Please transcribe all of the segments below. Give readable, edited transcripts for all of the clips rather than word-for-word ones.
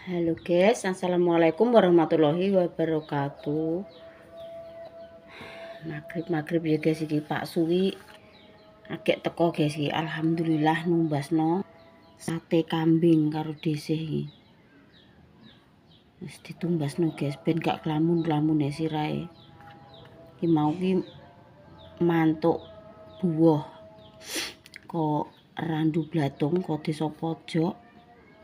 Halo guys, assalamualaikum warahmatullahi wabarakatuh. Maghrib ya guys, iki Pak Suwi agek teko guys iki. Alhamdulillah numbasno sate kambing karo dhisik iki. Wis ditumbasno guys ben gak klamun-klamune sirahe. Iki mau ki mantuk buah kok randu blatung kok desa pojok.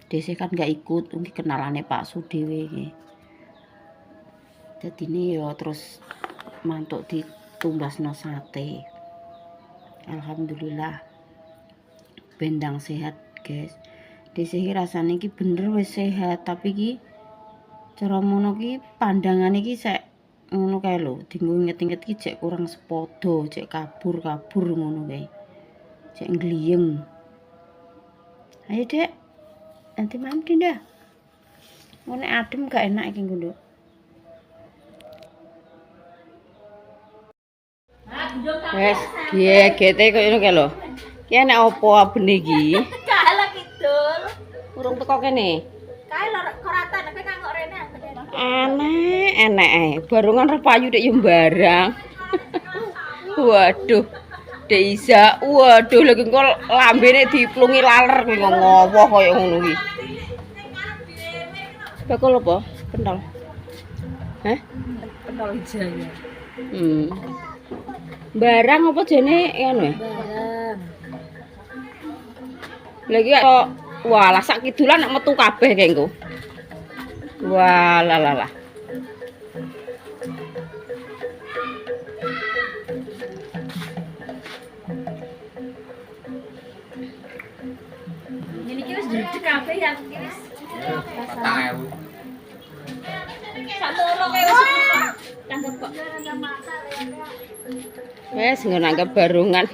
Desi kan gak ikut, mungkin kenalane Pak Su dhewe iki. Dadi ini ya terus mantuk ditumbasno sate. Alhamdulillah bendang sehat, guys. Desi rasane iki bener wis sehat, tapi iki cara mono ki pandangan iki sek ngono kae lho, dinggo inget-inget iki jek kurang sepodo, jek kabur-kabur ngono kae. Jek ngliyeng. Ayo, Dek. Nanti malam dinda. Ngono adem gak enak iki nggo. Wes, gete kok ngono kae lho. Ki enek opo abene iki? Kalah kidul. Urung teko kene. Kae lho koratan nek kanggo rene. Enek ae. Barongan rep payu dek yo barang. Waduh. Dek Iza, waduh lagi engko lambene diplungi laler kuwi ngowo kaya ngono iki. Bakul apa? Pentol. Hah? Pentol jaya. Barang apa jene ngono ya? Barang. Lagi kok walah sak kidulan nek metu kabeh kae engko. Walah. Ini ki wis duduk kabeh ya iki wis. Sakmono kae wis tanggap kok. Wes nggo nanggap barungan.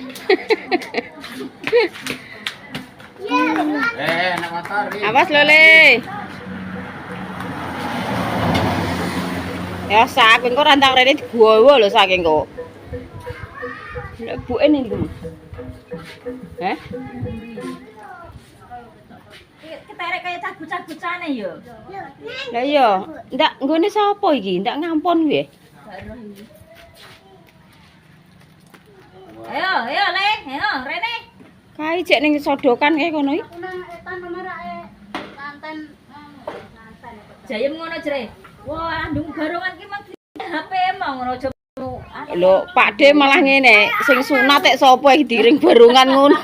Nak motor. Awas lho Le. Ya sak engko rantang rene digowo lho saking kok. Lek buke ning iki. Heh? Keterek kaya cagu-cagucane yo. Lah iya, ndak nggone sapa iki? Ndak ngampun kuwi. Ayo Le, ayo rene. Kae jek ning sodokan kae kono iki. Jayem ngono jere. Wah, ndung barongan ki mah HP emang ngono aja. Lho, Pak De malah ngene, sing sunat tek sapa iki diring barungan ngono.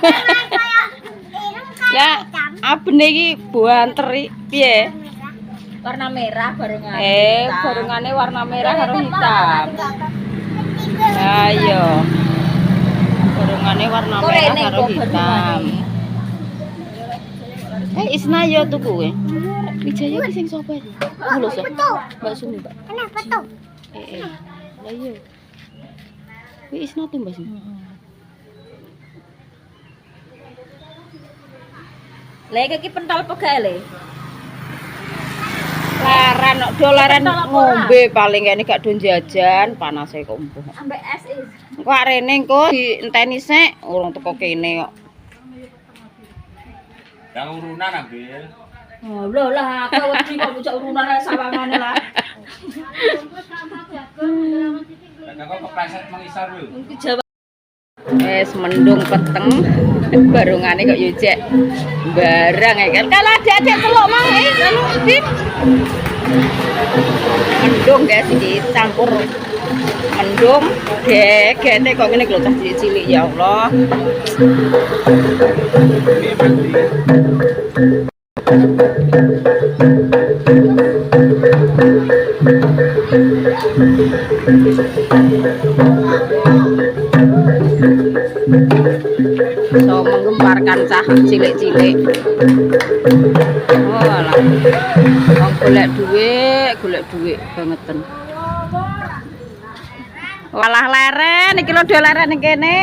Ya, abene iki buanter piye? Warna merah barongan. Barungane warna merah karo hitam. Lah iya. Barungane warna merah karo hitam. Isna yo tuku kowe. Wijaya ki sing sapa iki? Lho, Mbak Sumi, Mbak. Kenapa tuh? Lah iya. Kuwi Isna tuh Mbak Sumi. Lek iki pentol pegae le. Laran dolaran ngombe paling kene gak do jajan, panase kok empuh. Ambek es is. Engko arene engko dienteni sik urung teko kene kok. Yang urunan ambil. Oh, lho lah aku wedi kok bocah urunan sawangane lah. Lah kok kepleset mengisor lho. Iki Jawa. Wes mendung peteng barungane kok yo jek barang kan kalau adik-adik telok mang anu Dit mendung guys iki campur mendung gegete kok ngene lho cah cilik ya Allah. So menggemparkan cah cilik-cilik. Oh lah. Wong golek dhuwit bangeten. Walah leren iki lho do leren ning kene.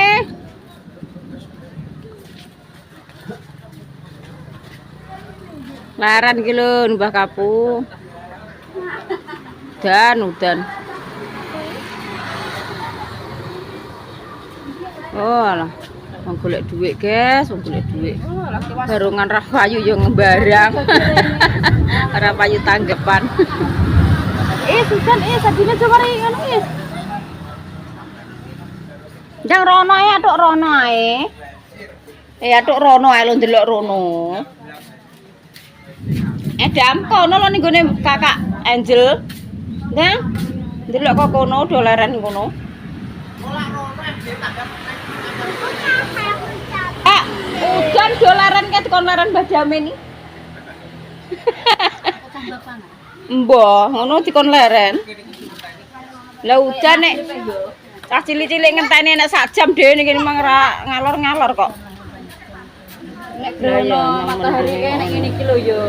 Leren iki lho Mbah Kapu. Udan. Oh lah. Wong golek dhuwit, guys, wong golek dhuwit. Barongan ra payu yo ngembarang. Ora payu tanggepan. Susan, sadine coba ri ngono Jang rono ya atuk rono ae. Atuk rono ae lho ndelok rono. Dam kono lho ning gone Kakak Angel. Nah, ndelok kok kono dolaran kono. Udan dolaran ket kon laran Mbah Jamin iki. Mbah, ngono dikon leren. Lah udan nek cah cilik-cilik ngenteni nek sak jam dhewe niki mang ra ngalor-ngalor kok. Nek grono matahari kene ngene iki lho yo.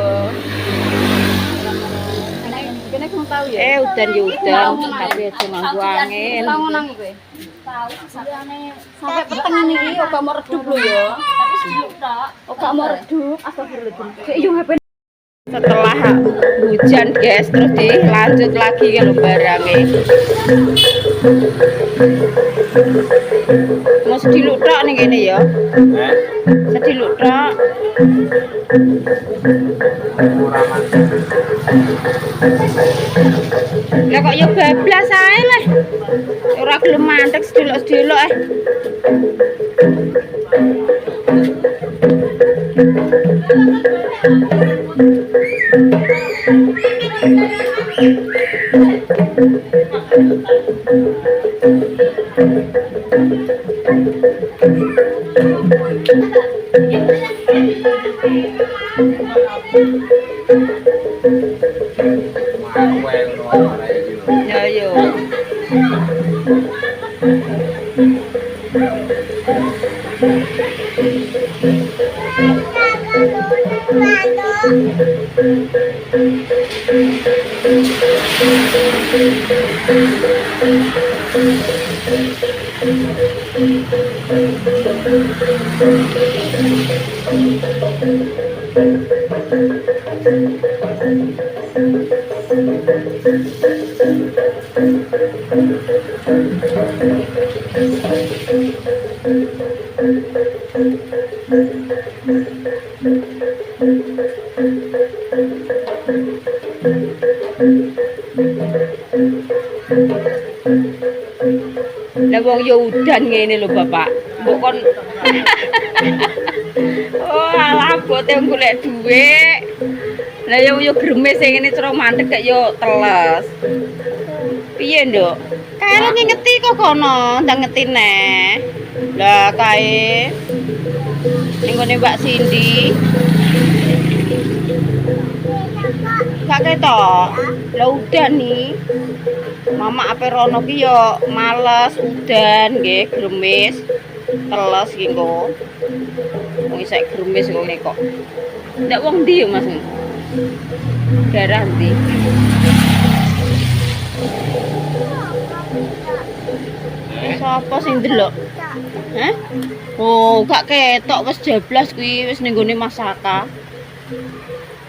Kene kung tau ya. Udan yo udan, tapi aja nganggo angin. Tau nang kowe. Tahu sampai peteng iki kok mau redup lho ya. Tapi seduluk tok. Kok mau redup astagfirullahaladzim. Sik yo HP. Setelah hujan guys terus dilanjut lagi kalau barangnya mau sediluk tok nih gini ya sediluk tok lah kok ya bablas ae lah ora gelem mantek sediluk-sediluk Ya yo. Lah wong yo udan ngene lho Bapak. Mbok kon oh, alah bote golek dhuwit. Lah yo gremes sing ngene cara mantek gak yo teles. Piye, Nduk? Kare ngeti kok kono, ndang ngeti neh. Lah kae ning gone Mbak Cindy. Gak ketok. Lah udan nih. Mama ape rono ki yo males udan nggih gremes teles iki engko. Wong isih gremes kok ngene kok. Ndak wong ndi yo Mas? Daerah ndi? Sapa sing ndelok? Hah? Oh, gak ketok wis jablas kuwi wis ning gone Mas Saka.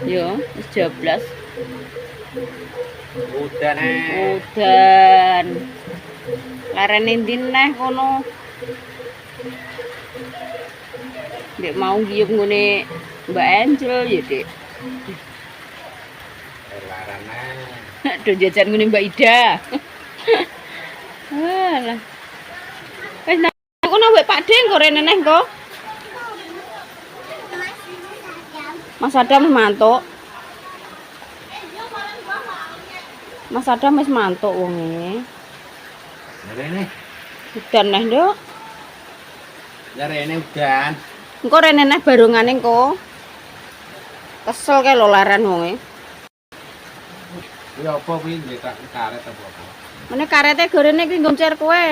Yo, wis jablas. Udan. Larene ndi neh kono. Nek mau ngiyup ngene Mbak Angel ya, Dik. Larane. Do jajan ngene Mbak Ida. Alah. Wis nang kono wek Pak Den kok rene neh kok. Mas Adam mantuk. Mas Adam wis mantuk wonge. Rene. Udan neh, Nduk. Ya rene udan. Engko rene neh barungane engko. Kesel kae lho laran wonge. Ya apa kuwi nggih karet apa apa. Mene karete gorene iki nggoncer kowe.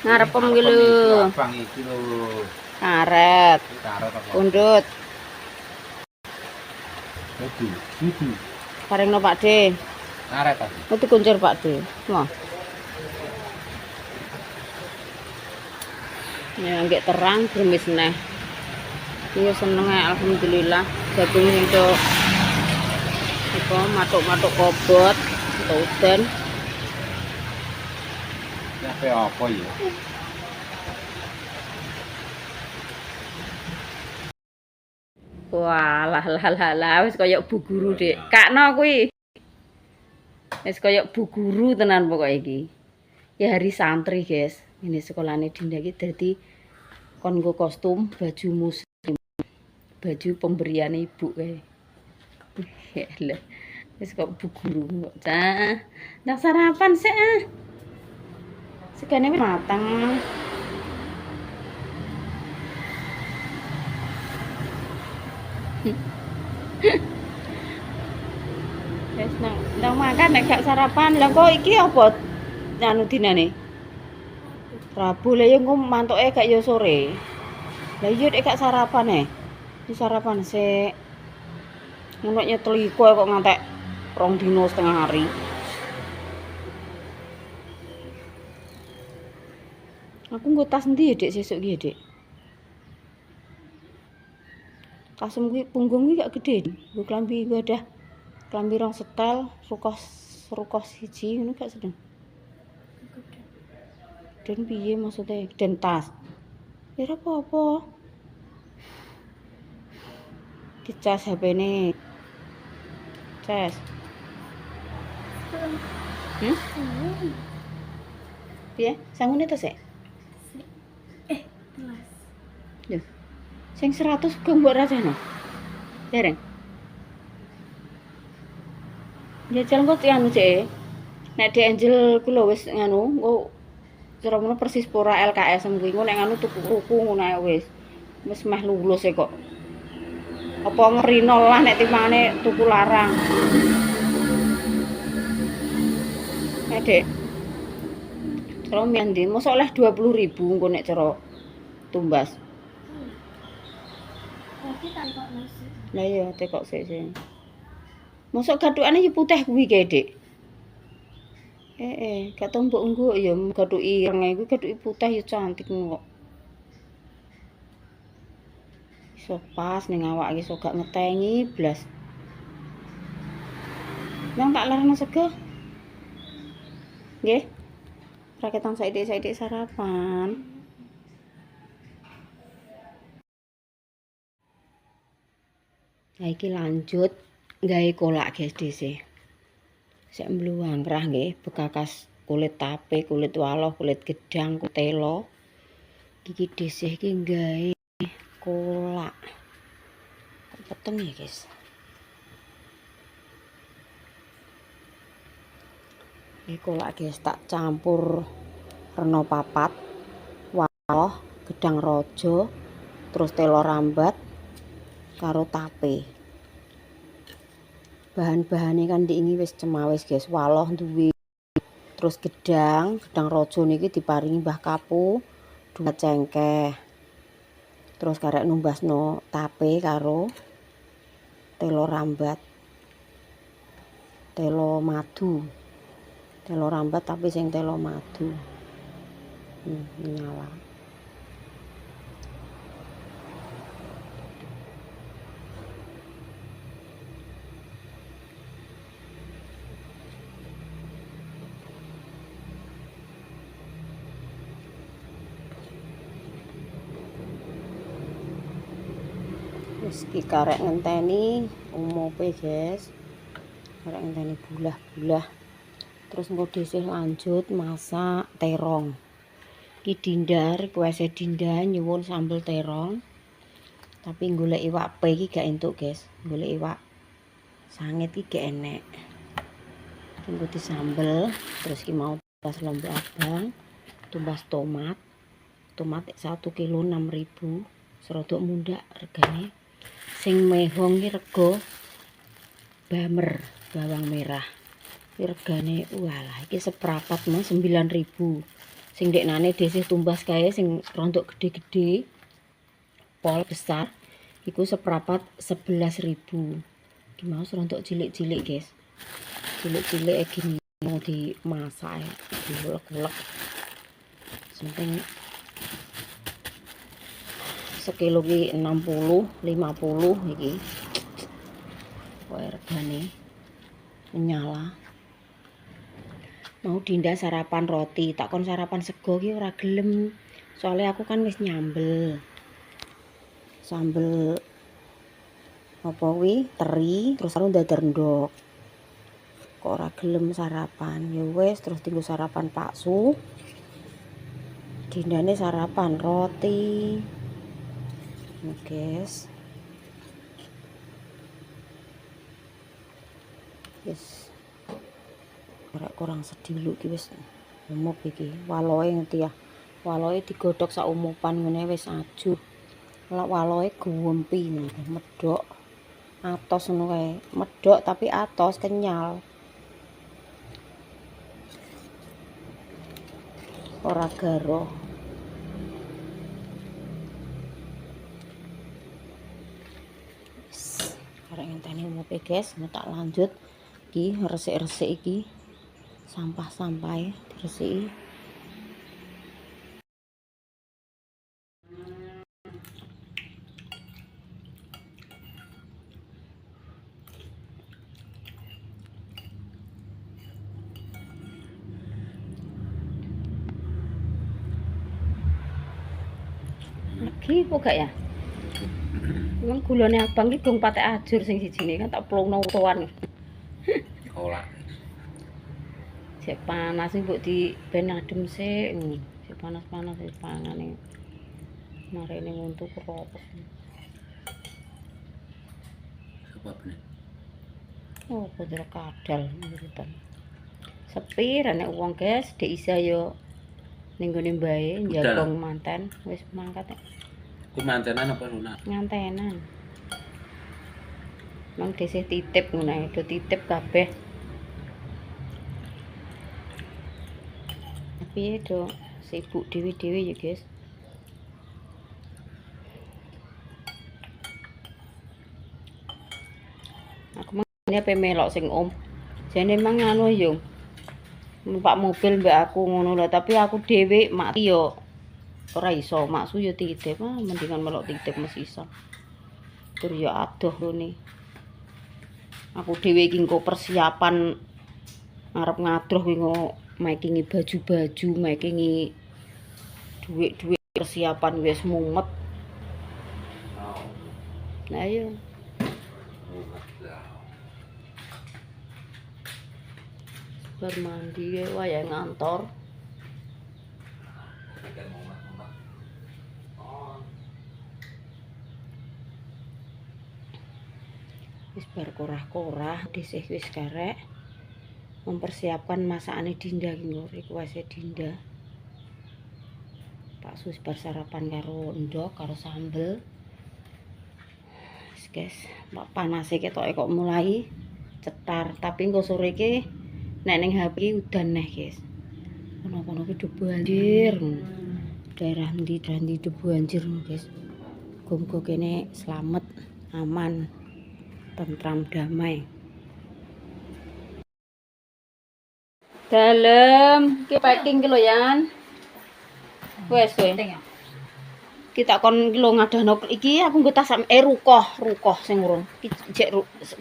Ngarepem iki lho. Abang iki lho. Karet. Karet apa? Pundut. Dudu. Paringno Pak De. Karet apa? Itu kuncir Pak De. Wah. Ya nggak terang gremes neh. Iya seneng alhamdulillah. Jagung sing tok apa matuk-matuk kobot untuk udan. Apa ya? Walah lah wis kaya bu guru, Dik. Kakno kuwi. Wis kaya bu guru tenan pokoke iki. Ya hari santri, guys. Ini sekolahane Dinda iki dadi kon nggo kostum baju muslim. Baju pemberian ibu kae. Lho. Wis kok bu guru kok. Cah. Ndak sarapan sik ah. Segane wis mateng. Wes nang makan nek gak sarapan. Lah kok iki apa anu dinane? Rabu lah ya engko mantuke gak ya sore. Lah iya nek gak sarapan Di sarapan sik. Ngono nyeteliko kok ngantek 2 dino setengah hari. Aku nggo tas endi ya, Dik, sesuk iki, Dik? Tasem kuwi punggung kuwi gak gede. Nggo klambi wadah. Klambi rong setel, rukos siji ngono gak sedeng. Den piye maksudnya? Den tas. Ya ora apa-apa. Dicas HP-ne. Cas. Piye? Sangune to sik? Telas. Lho. Sing 100 kok mbok rasane? Dereng. Ya jalan kok anu sik. Nek di Angel ku lho wis nganu, engko cara ngono persis pora LKS kuwi. Engko nek nganu tuku ruku ngono ae wis. Wis meh lulus kok. Apa ngerino lah nek timbangane tuku larang. Dek. Cara mending mosok oleh 20.000 engko nek cara tumbas. Tapi tak kok nasi. Lah iya tekok sik. Mosok gathukane yo putih kuwi kae, Dik. Gak tau mbok nggo ya gathuki irenge kuwi gathuki putih ya cantik kok. Iso pas ning awak iso gak ngetengi blas. Yang tak larang sego. Nggih. Raketan saiki sarapan. Nah iki lanjut gawe kolak guys dhisik. Sik mbluwangkrah nggih, bekakas kulit tape, kulit waloh, kulit gedang, kutelo. Iki dhisik iki gawe kolak. Kok peteng ya, guys. Iki kolak guys tak campur rena 4, waloh, gedang rojo, terus telo rambat karo tape. Bahan-bahane kan diingi wis cemawis guys, waloh duwe, terus gedang rojo niki diparingi Mbah Kapu, dua cengkeh. Terus karek numbasno tape karo telo rambat. Telo madu. Telo rambat tapi sing telo madu. Nyala. Wis iki karek ngenteni umupe guys. Karek ngenteni bulah-bulah. Terus engko dhisik lanjut masak terong. Iki Dinda, request Dinda nyuwun sambel terong. Tapi golek iwak pe iki gak entuk, guys. Golek iwak sangit iki gak enek. Engko disambel, terus iki mau tumbas lombok abang, tumbas tomat. Tomat 1 kilo 6.000, serodok mundak regane. Sing mehong iki rego bamer, bawang merah. Iki regane walah iki seprapat mah 9.000. Sing deknane dhisik tumbas kae sing rontok gede-gede pol besar iku seprapat 11.000. Iki mau rontok cilik-cilik guys. Cilik-cilik iki mau dimasak diulek-ulek. Sampai sekilo ki 60, 50 iki. Kowe regane nyala. Mau Dinda sarapan roti, tak kon sarapan sego ki ora gelem. Soalnya aku kan wis nyambel. Sambel apa kuwi teri terus karo dadar ndok. Kok ora gelem sarapan. Ya wis terus tinggal sarapan bakso. Dindane sarapan roti. Nih, guys. Wis. Ora kurang sediluk iki wis umuk iki. Waloe ngerti ya. Waloe digodhog sak umupan ngene wis ajur. Lek waloe guwempi medhok. Atos ngono kae. Medhok tapi atos kenyal. Ora garo. Arek ngenteni umupe guys, tak lanjut iki resik-resik iki. Sampah-sampahe diresiki. Lagi kok gak ya? Kan gulane abang iki dong patek ajur sing sijine kan tak plungno utuhan. Kolak. Sik panas iki mbok di ben adem sik. Sik panas-panas wis pangane. Marene nguntuk keropos. Sebabnya. Oh, padha kadal urutan. Sepi rene wong guys, Dek Isa yo ning gone mbae njagong manten wis mangkat. Ku mantenan apa Luna? Ngantenan. Mang desih titip ngono do titip kabeh. Tapi do sibuk dewi-dewi ya guys. Aku mang apa melok sing om. Jane mang anu yo. Numpak mobil mbak aku ngono lho, tapi aku dhewe mati yo ora iso. Maksu yo titip, mendingan melok titip mesti iso. Tur yo adoh rene. Aku dhewe iki engko persiapan arep ngadroh kuwi makingi baju-baju, makingi duit-duit persiapan wis mumet. Nah yo. Bar mandi wayahe ngantor. Wis bar korah-korah disih wis karek mempersiapkan masakane Dinda iki lho, request Dinda. Pak Sus bar sarapan karo ndok karo sambel. Wis guys, panase ketoke kok mulai cetar, tapi engko sore iki nek ning HP udan neh guys. Kono-kono ki banjir. Daerah ndi banjir guys. Muga-muga kene slamet, aman. Tentram damai. Dalem ki packing ki lho Yan. Wes we. Kita kon ki lho ngadahno iki aku nggo tas rukoh sing urung. Ki jek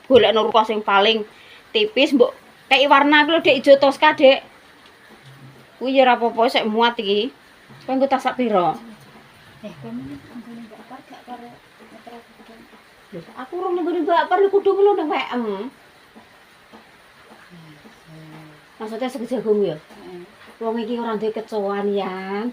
golekno rukoh sing paling tipis mbok kei warna ki lho Dek ijo toska Dek. Kuwi ya ora apa-apa sik muat iki. Kowe nggo tas sak pira? Aku urung nggone bakar kudu kulo nang PM. Maksudnya sego jagung ya? Wong iki ora duwe kecoan Yan.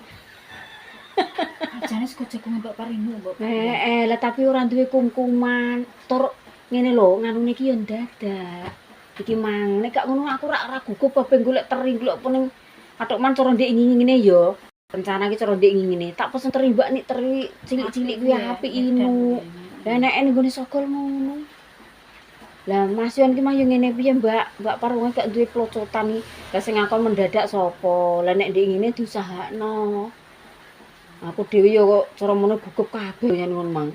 Ajane sego jagung mbok parinu mbok. Lah tapi ora duwe kungkuman. Tur ngene lho, nganune iki yo dadak. Iki mang nek gak ngono aku ora gugup babe golek teri golek pening atukman cara ndek ngene yo. Rencana iki cara ndek ngene. Tak pesen teri mbak nik teri cilik-cilik kuwi apik inu. Lah nek nggone sogol ngono. Lah Mas Yon ki mah yo ngene piye Mbak? Mbak Parunge gak duwe plocotan iki. Lah sing ngakon mendadak sapa? Lah nek ndek ngene diusahakno. Aku dhewe yo kok cara ngono gugup kabeh yen ngono mang.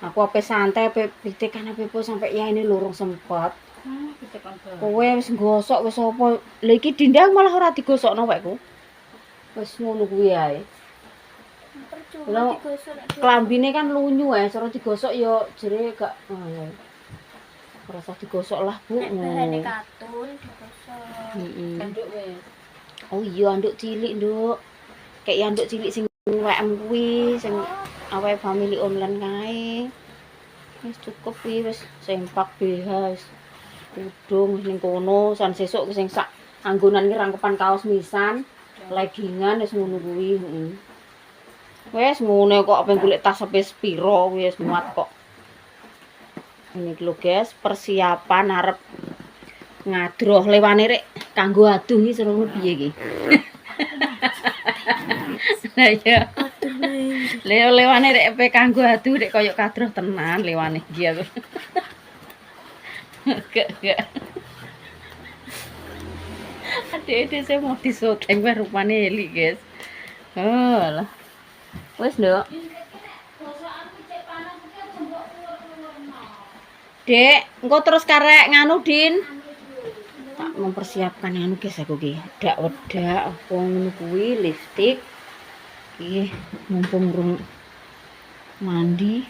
Aku ape santai ape pitekan ape po sampe ya ini lurung sempat. Pitekan Kowe wis gosok wis apa? Lah iki Dinda malah ora digosokno wekku. Wis ngono kuwi ae. Lah klambine kan lunyu ae, cara digosok ya jere gak ora usah digosok lah, Bu. bahane katun digosok. Anduk wis. Oh iya, anduk cilik, Nduk. Kayak anduk cilik sing WM kuwi, sing awake family online kae. Wis cukup iki wis sempak BH wis kudung ning kono san sesuk sing sak anggonan iki rangkepan kaos misan, leggingan wis ngono kuwi, heeh. Wis ngene kok apa golek tas sampe piro wis muat kok. Ini lho guys, persiapan arep ngadroh lewane rek kanggo aduh iki seru piye iki. Lah ya. Lewane rek pe kanggo aduh rek koyo kadroh tenan lewane iki aku. Gak. Ade-ade saya mau disoteng wae rupane elik, guys. Oh, lah. Wes, Nduk. Dek, engko terus karek nganu, Din. Tak mempersiapkan nganu guys aku ki. Dak-wedak apa ngono kuwi, lipstik. Iki mumpung rung mandi.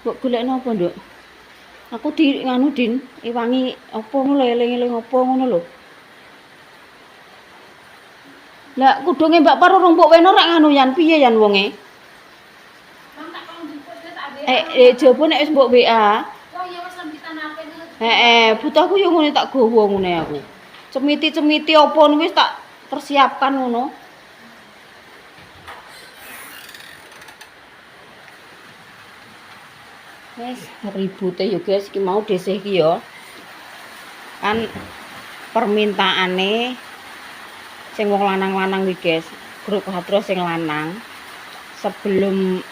Kok golekno apa, Nduk? Aku di nganu Din, iwangi apa ngono eling-eling apa ngono lho. Lah kudunge Mbak Par urung mbok weno rak nganu yan piye yan wonge? Jopo nek wis mbok WA. Oh iya wis lembi tanake. Butuhku yo ngene tak gowo ngene aku. Cemiti-cemiti apa wis tak persiapkan ngono. Wes ribute yo guys, iki mau desih iki yo. Kan permintaane sing wong lanang-lanang iki guys, grup hadroh sing lanang sebelum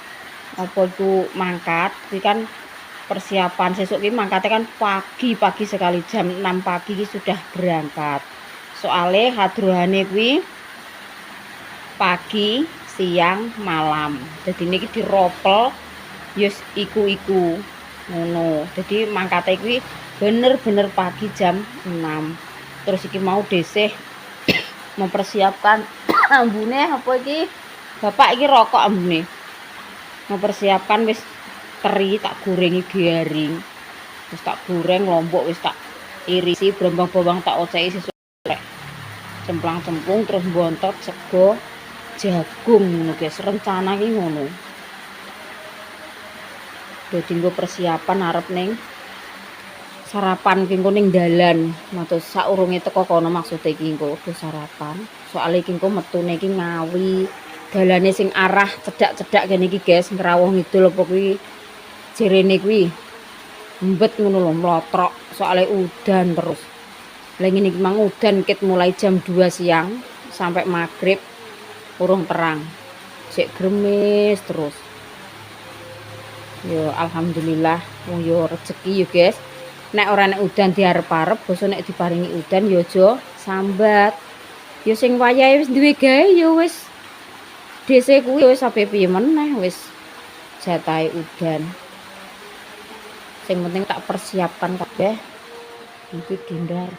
apa itu mangkat, iki kan persiapan sesuk iki mangkate kan pagi sekali jam 6 pagi iki sudah berangkat. Soale hadrohane kuwi pagi, siang, malam. Jadi niki diropel yus iku ngono. Jadi mangkate kuwi bener-bener pagi jam 6. Terus iki mau desih mempersiapkan ambune apa iki? Bapak iki rokok ambune. Mempersiapkan wis teri tak gorengi garing. Wis tak goreng lombok wis tak irisi brembang-brembang tak oceki sesuk cemplang-cemplung terus bontot sego jagung ngono guys. Rencana iki ngono. Dadi nggo persiapan arep ning sarapan ki engko ning dalan. Matus saurunge teko kono maksude iki engko sarapan. Soale iki engko metune iki Ngawi. Dalane sing arah cedhak-cedhak kene iki guys, ngrawuh ngidul apa kuwi jerene kuwi. Mbet ngono lho mlotrok soale udan terus. Lah ngene iki mang udan ket mulai jam 2 siang sampai maghrib urung terang. Sik gremes terus. Yo alhamdulillah yo rezeki yo guys. Nek ora nek udan diarep-arep, basa nek diparingi udan yo aja sambat. Yo sing wayahe wis duwe gawe yo wis dese kuwi wis sampe piye meneh wis jatahe udan. Sing penting tak persiapkan kabeh. Iki dindar.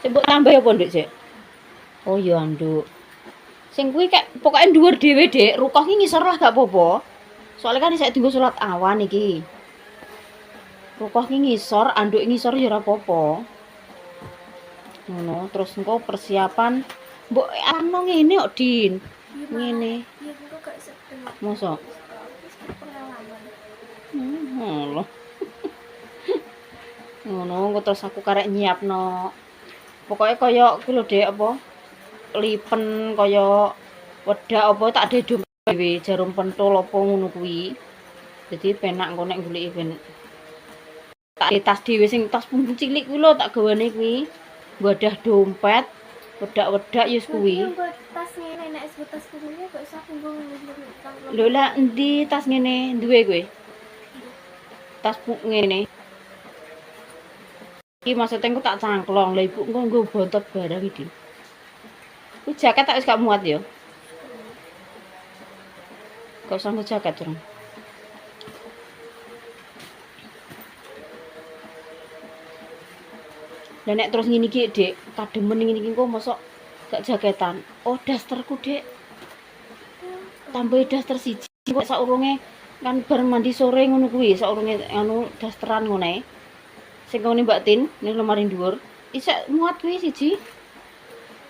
Sing mbok tambah apa Nduk, Sik? Oh iya, Nduk. Sing kuwi kek pokoke dhuwur dhewe, Dik. Rukoh iki ngisor lah gak apa-apa. Soalnya kan isek dienggo salat awan iki. Rukoh iki ngisor, anduk ngisor ya ora apa-apa. Ngono, terus engko persiapan mbok ano ngene kok, Din. Ngene. Iya kok gak sedeng. Mosok? Pengalaman. Loh. Ngono, terus aku karek nyiapno. Pokoke kaya kuwi lho, Dek, apa? Lipen kaya wedak apa tak dedom dhewe jarum pentul apa ngono kuwi. Jadi penak engko nek goleki ben tak tas dhewe sing tas punggung cilik kuwi lho tak gawane kuwi. Wadah dompet, wedak-wedak yus kuwi. Tas ngene nek sebut tas kuwi kok iso punggung ngene. Lho lah endi tas ngene duwe kowe? Tas ngene. Iki maksudnya engko tak cangklong. Lah ibu engko nggo bontot barang iki. Kuwi jaket tak wis gak muat ya. Kok sanggo jaket, Jeng? Lah nek terus ngene iki, Dik, kademen ngene iki engko mosok gak jaketan. Oh, dasterku, Dik. Tambah daster siji kok saurunge kan bar mandi sore ngono kuwi, saurunge anu dasteran ngene. Sing ngene Mbak Tin, ning lemari dhuwur. Isek muat kuwi siji.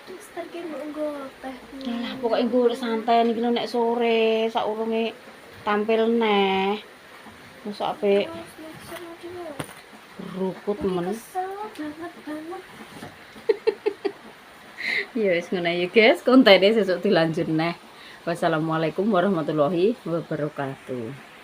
Daster ki nggo teh. Lah pokoke nggo santai niki nek sore saurunge tampil neh. Mosok apik. Keruput men. Kesel banget. Ya wis ngono ya guys, kontene sesuk dilanjut neh. Wassalamualaikum warahmatullahi wabarakatuh.